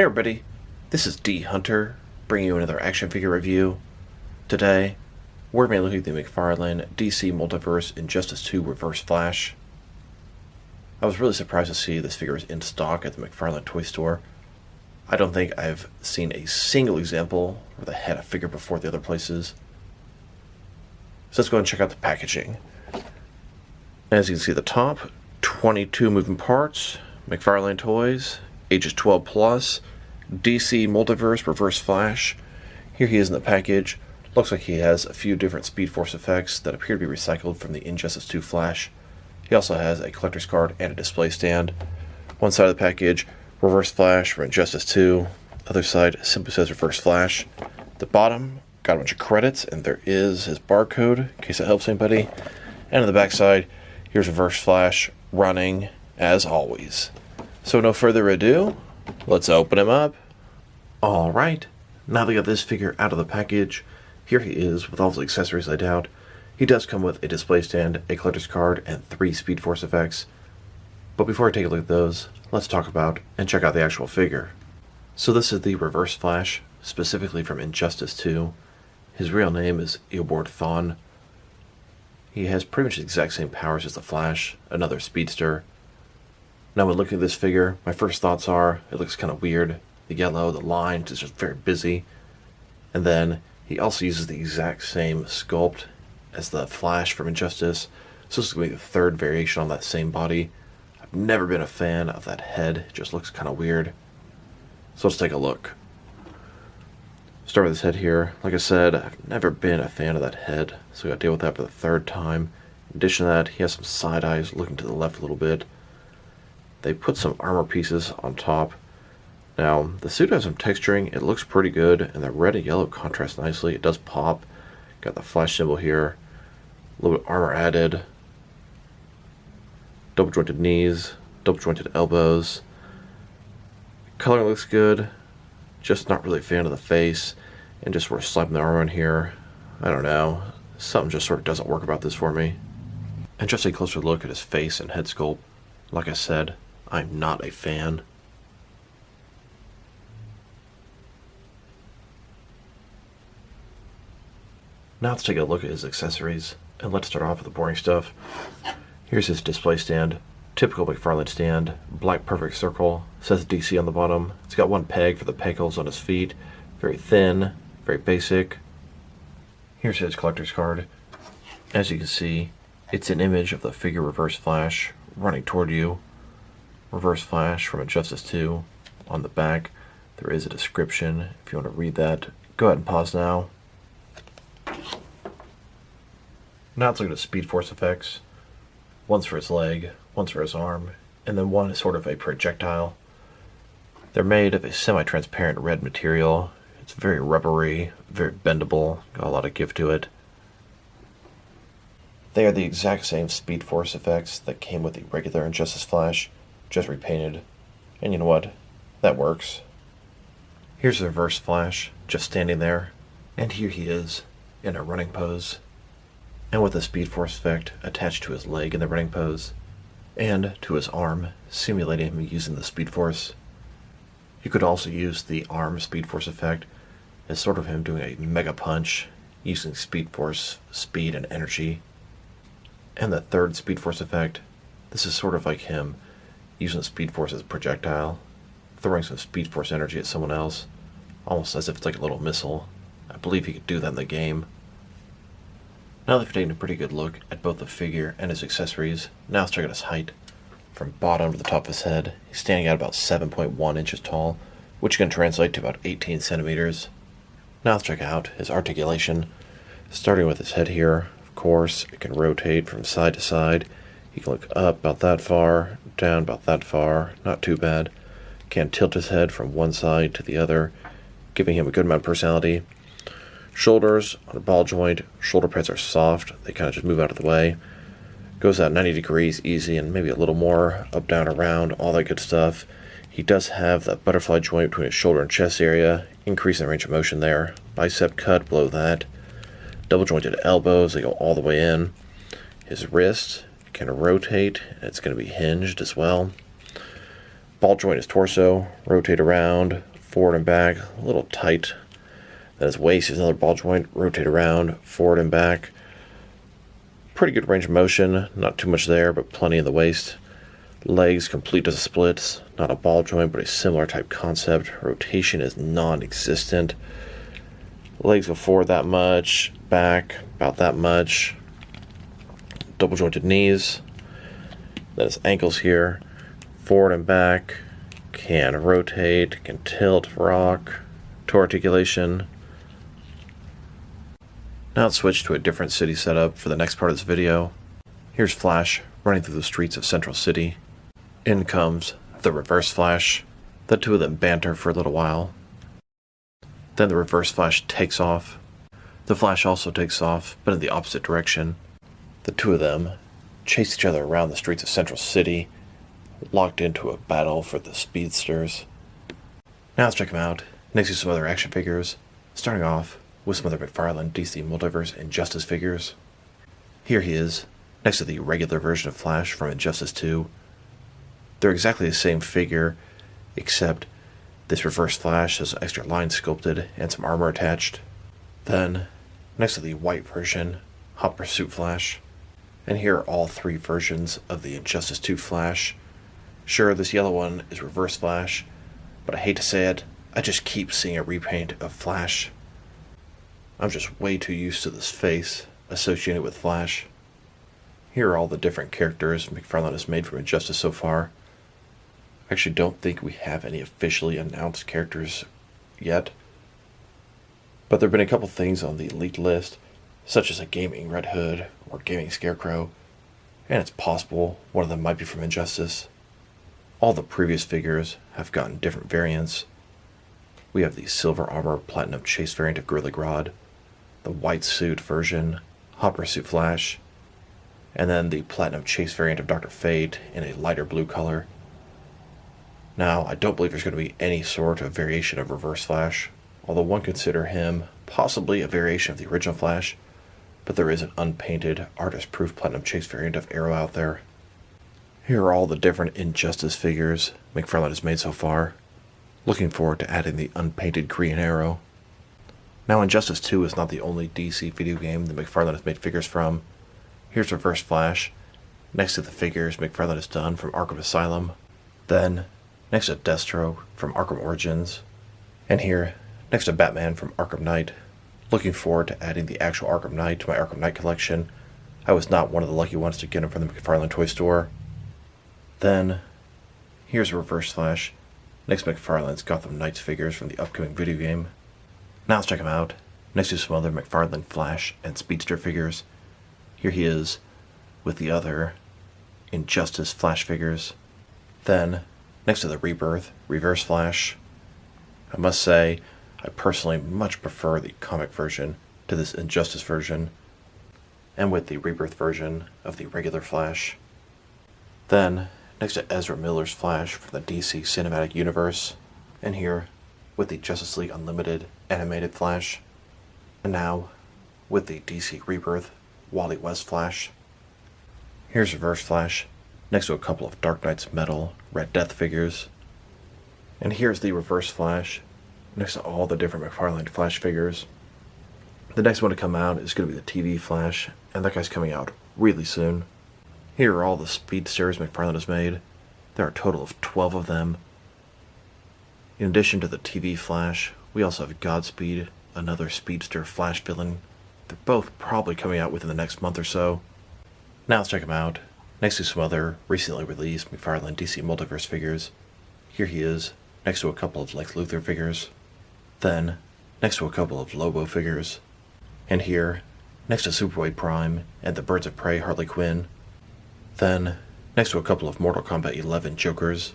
Hey everybody, this is D Hunter, bringing you another action figure review. Today, we're going to be looking at the McFarlane DC Multiverse Injustice 2 Reverse Flash. I was really surprised to see this figure was in stock at the McFarlane toy store. I don't think I've seen a single example where they had a figure before the other places. So let's go and check out the packaging. As you can see at the top, 22 moving parts, McFarlane toys, ages 12 plus, DC Multiverse Reverse Flash. Here he is in the package. Looks like he has a few different Speed Force effects that appear to be recycled from the Injustice 2 Flash. He also has a collector's card and a display stand. One side of the package, Reverse Flash from Injustice 2. Other side simply says Reverse Flash. The bottom, got a bunch of credits, and there is his barcode, in case that helps anybody. And on the back side, here's Reverse Flash running as always. So no further ado, let's open him up. Alright, now that we got this figure out of the package, here he is with all the accessories laid out. He does come with a display stand, a collector's card, and 3 Speed Force effects. But before I take a look at those, let's talk about and check out the actual figure. So this is the Reverse Flash, specifically from Injustice 2. His real name is Eobard Thawne. He has pretty much the exact same powers as the Flash, another speedster. Now when looking at this figure, my first thoughts are, it looks kind of weird. The yellow, the lines is just very busy. And then he also uses the exact same sculpt as the Flash from Injustice. So this is going to be the third variation on that same body. I've never been a fan of that head. It just looks kind of weird. So let's take a look. Start with his head here. Like I said, I've never been a fan of that head, so we got to deal with that for the third time. In addition to that, he has some side eyes looking to the left a little bit. They put some armor pieces on top. Now, the suit has some texturing. It looks pretty good, and the red and yellow contrast nicely. It does pop. Got the Flash symbol here. A little bit of armor added. Double jointed knees. Double jointed elbows. Color looks good. Just not really a fan of the face. And just sort of slapping the armor in here. I don't know. Something just sort of doesn't work about this for me. And just a closer look at his face and head sculpt. Like I said, I'm not a fan. Now let's take a look at his accessories, and let's start off with the boring stuff. Here's his display stand, typical McFarlane stand, black perfect circle, says DC on the bottom. It's got one peg for the peg holes on his feet, very thin, very basic. Here's his collector's card. As you can see, it's an image of the figure Reverse Flash running toward you. Reverse Flash from Injustice 2. On the back, there is a description. If you want to read that, go ahead and pause now. Now let's look at the Speed Force effects. One's for his leg, one's for his arm, and then one is sort of a projectile. They're made of a semi-transparent red material. It's very rubbery, very bendable, got a lot of give to it. They are the exact same Speed Force effects that came with the regular Injustice Flash, just repainted. And you know what? That works. Here's the Reverse Flash, just standing there. And here he is, in a running pose. And with the Speed Force effect attached to his leg in the running pose. And to his arm, simulating him using the Speed Force. You could also use the arm Speed Force effect as sort of him doing a mega punch, using Speed Force, speed, and energy. And the third Speed Force effect, this is sort of like him using the Speed Force as a projectile, throwing some Speed Force energy at someone else, almost as if it's like a little missile. I believe he could do that in the game. Now that we've taken a pretty good look at both the figure and his accessories, now let's check out his height. From bottom to the top of his head, he's standing at about 7.1 inches tall, which can translate to about 18 centimeters. Now let's check out his articulation. Starting with his head here, of course, it can rotate from side to side. He can look up about that far, down about that far, not too bad. Can tilt his head from one side to the other, giving him a good amount of personality. Shoulders on a ball joint, shoulder pads are soft, they kind of just move out of the way. Goes out 90 degrees easy and maybe a little more, up, down, around, all that good stuff. He does have that butterfly joint between his shoulder and chest area, increasing the range of motion there. Bicep cut below that. Double jointed elbows, they go all the way in. His wrist can rotate, and it's going to be hinged as well. Ball joint his torso, rotate around, forward and back, a little tight. Then his waist is another ball joint, rotate around, forward and back. Pretty good range of motion, not too much there, but plenty in the waist. Legs complete as a splits, not a ball joint, but a similar type concept. Rotation is non-existent. Legs go forward that much, back about that much. Double jointed knees. Then his ankles here, forward and back. Can rotate, can tilt, rock, to articulation. Now let's switch to a different city setup for the next part of this video. Here's Flash running through the streets of Central City. In comes the Reverse Flash. The two of them banter for a little while. Then the Reverse Flash takes off. The Flash also takes off, but in the opposite direction. The two of them chase each other around the streets of Central City, locked into a battle for the speedsters. Now let's check them out, next to some other action figures, starting off with some other McFarlane DC Multiverse Injustice figures. Here he is, next to the regular version of Flash from Injustice 2. They're exactly the same figure, except this Reverse Flash has extra lines sculpted and some armor attached. Then, next to the white version, Hot Pursuit Flash. And here are all three versions of the Injustice 2 Flash. Sure, this yellow one is Reverse Flash, but I hate to say it, I just keep seeing a repaint of Flash. I'm just way too used to this face associated with Flash. Here are all the different characters McFarlane has made from Injustice so far. I actually don't think we have any officially announced characters yet, but there have been a couple things on the leaked list, such as a Gaming Red Hood or Gaming Scarecrow, and it's possible one of them might be from Injustice. All the previous figures have gotten different variants. We have the Silver Armor Platinum Chase variant of Gorilla Grodd, the White Suit version, Hot Pursuit Flash, and then the Platinum Chase variant of Dr. Fate in a lighter blue color. Now, I don't believe there's going to be any sort of variation of Reverse Flash, although one could consider him possibly a variation of the original Flash, but there is an unpainted, artist-proof Platinum Chase variant of Arrow out there. Here are all the different Injustice figures McFarlane has made so far. Looking forward to adding the unpainted Green Arrow. Now, Injustice 2 is not the only DC video game that McFarlane has made figures from. Here's Reverse Flash, next to the figures McFarlane has done from Arkham Asylum. Then, next to Deathstroke from Arkham Origins. And here, next to Batman from Arkham Knight. Looking forward to adding the actual Arkham Knight to my Arkham Knight collection. I was not one of the lucky ones to get him from the McFarlane toy store. Then, here's Reverse Flash, next to McFarlane's Gotham Knights figures from the upcoming video game. Now let's check him out, next to some other McFarlane Flash and Speedster figures. Here he is, with the other Injustice Flash figures. Then, next to the Rebirth Reverse Flash. I must say, I personally much prefer the comic version to this Injustice version, and with the Rebirth version of the regular Flash. Then, next to Ezra Miller's Flash from the DC Cinematic Universe, and here with the Justice League Unlimited animated Flash, and now with the DC Rebirth Wally West Flash. Here's Reverse Flash, next to a couple of Dark Knight's Metal Red Death figures, and here's the Reverse Flash, next to all the different McFarlane Flash figures. The next one to come out is going to be the TV Flash, and that guy's coming out really soon. Here are all the speedsters McFarlane has made. There are a total of 12 of them. In addition to the TV Flash, we also have Godspeed, another speedster Flash villain. They're both probably coming out within the next month or so. Now let's check them out, next to some other recently released McFarlane DC Multiverse figures. Here he is, next to a couple of Lex Luthor figures. Then, next to a couple of Lobo figures. And here, next to Superboy Prime and the Birds of Prey Harley Quinn. Then, next to a couple of Mortal Kombat 11 Jokers.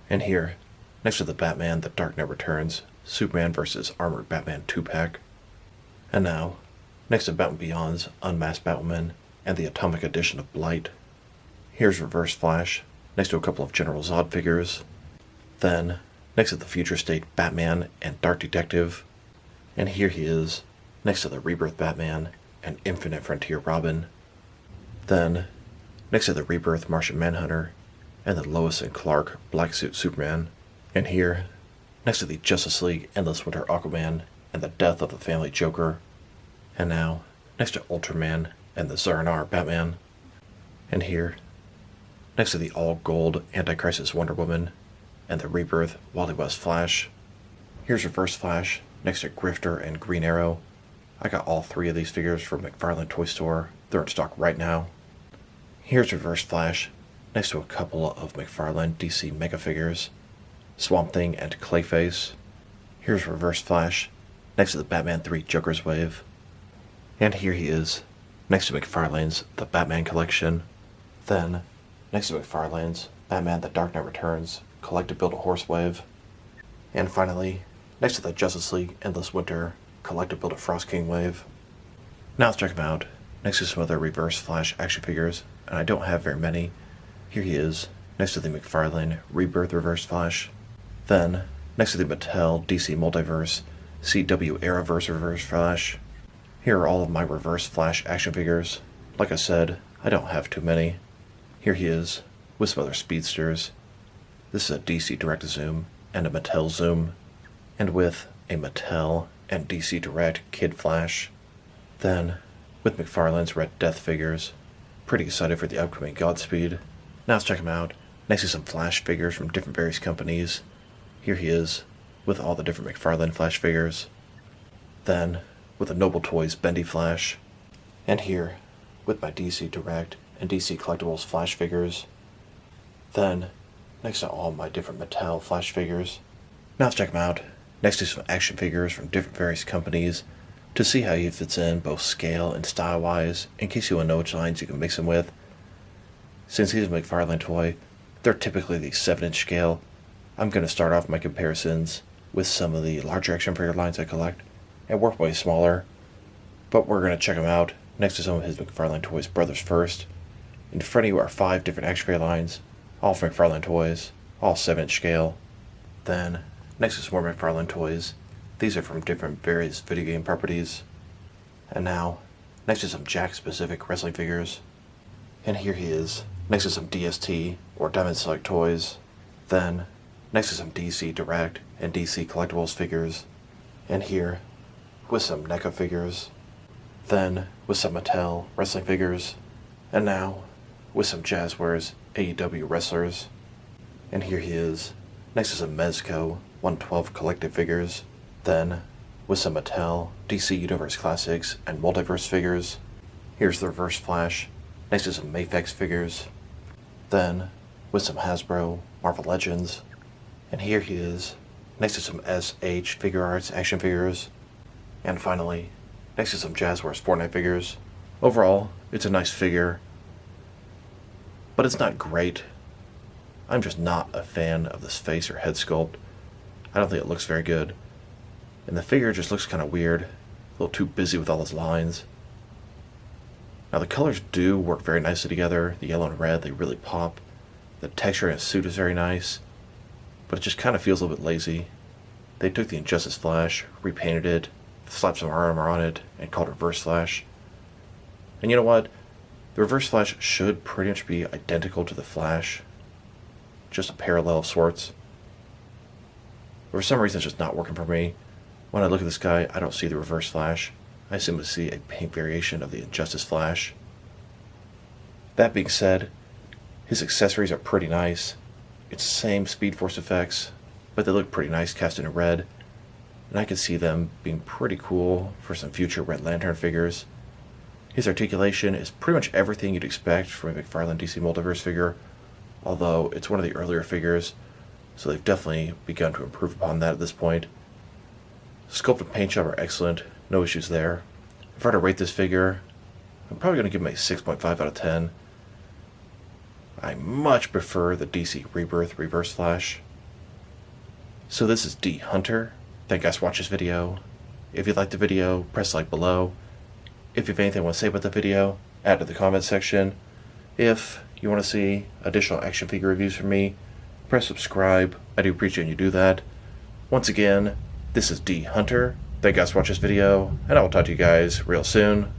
And here, next to the Batman The Dark Knight Returns, Superman vs. Armored Batman 2-pack. And now, next to Batman Beyond's Unmasked Batwoman and the Atomic Edition of Blight. Here's Reverse Flash, next to a couple of General Zod figures. Then, next to the Future State Batman and Dark Detective. And here he is, next to the Rebirth Batman and Infinite Frontier Robin. Then, next to the Rebirth Martian Manhunter and the Lois and Clark Black Suit Superman. And here, next to the Justice League Endless Winter Aquaman and the Death of the Family Joker. And now, next to Ultraman and the Zarnar Batman. And here, next to the all-gold Anti-Crisis Wonder Woman and the Rebirth Wally West Flash. Here's Reverse Flash next to Grifter and Green Arrow. I got all three of these figures from McFarlane Toy Store. They're in stock right now. Here's Reverse Flash next to a couple of McFarlane DC Mega figures, Swamp Thing and Clayface. Here's Reverse Flash next to the Batman 3 Joker's Wave. And here he is, next to McFarlane's The Batman Collection. Then, next to McFarlane's Batman The Dark Knight Returns Collected Build-A-Horse Wave. And finally, next to the Justice League Endless Winter Collected Build-A-Frost King Wave. Now let's check him out, next to some other Reverse Flash action figures, and I don't have very many. Here he is, next to the McFarlane Rebirth Reverse Flash. Then, next to the Mattel DC Multiverse CW Arrowverse Reverse Flash. Here are all of my Reverse Flash action figures. Like I said, I don't have too many. Here he is, with some other speedsters. This is a DC Direct Zoom and a Mattel Zoom, and with a Mattel and DC Direct Kid Flash. Then, with McFarlane's Red Death figures. Pretty excited for the upcoming Godspeed. Now let's check him out, next to some Flash figures from different various companies. Here he is, with all the different McFarlane Flash figures. Then, with the Noble Toys Bendy Flash. And here, with my DC Direct and DC Collectibles Flash figures. Then, next to all my different Mattel Flash figures. Now let's check him out, next to some action figures from different various companies, to see how he fits in both scale and style-wise, in case you want to know which lines you can mix him with. Since he's a McFarlane toy, they're typically the 7-inch scale. I'm going to start off my comparisons with some of the larger action figure lines I collect, and work way smaller. But we're going to check him out next to some of his McFarlane Toys brothers first. In front of you are 5 different action figure lines, all from McFarlane Toys, all 7-inch scale. Then, next to some more McFarlane Toys, these are from different various video game properties. And now, next to some Jack-specific wrestling figures. And here he is, next to some DST or Diamond Select toys. Then, next to some DC Direct and DC Collectibles figures. And here, with some NECA figures. Then, with some Mattel wrestling figures. And now, with some Jazzwares AEW wrestlers. And here he is, next to some Mezco 112 collective figures. Then, with some Mattel DC Universe Classics and Multiverse figures. Here's the Reverse Flash, next to some Mafex figures. Then, with some Hasbro Marvel Legends. And here he is, next to some SH Figure Arts action figures. And finally, next to some Jazzwares Fortnite figures. Overall, it's a nice figure, but it's not great. I'm just not a fan of this face or head sculpt. I don't think it looks very good. And the figure just looks kind of weird, a little too busy with all those lines. Now the colors do work very nicely together, the yellow and red, they really pop. The texture in his suit is very nice, but it just kind of feels a little bit lazy. They took the Injustice Flash, repainted it, slapped some armor on it, and called it Reverse Flash. And you know what? The Reverse Flash should pretty much be identical to the Flash, just a parallel of sorts. But for some reason it's just not working for me. When I look at this guy, I don't see the Reverse Flash. I simply see a paint variation of the Injustice Flash. That being said, his accessories are pretty nice. It's the same Speed Force effects, but they look pretty nice cast in red. And I can see them being pretty cool for some future Red Lantern figures. His articulation is pretty much everything you'd expect from a McFarlane DC Multiverse figure, although it's one of the earlier figures, so they've definitely begun to improve upon that at this point. Sculpt and paint job are excellent, no issues there. If I were to rate this figure, I'm probably going to give him a 6.5 out of 10. I much prefer the DC Rebirth Reverse Flash. So this is D Hunter. Thank you guys for watching this video. If you liked the video, press like below. If you have anything you want to say about the video, add to the comment section. If you want to see additional action figure reviews from me, press subscribe. I do appreciate when you do that. Once again, this is D Hunter. Thank you guys for watching this video, and I will talk to you guys real soon.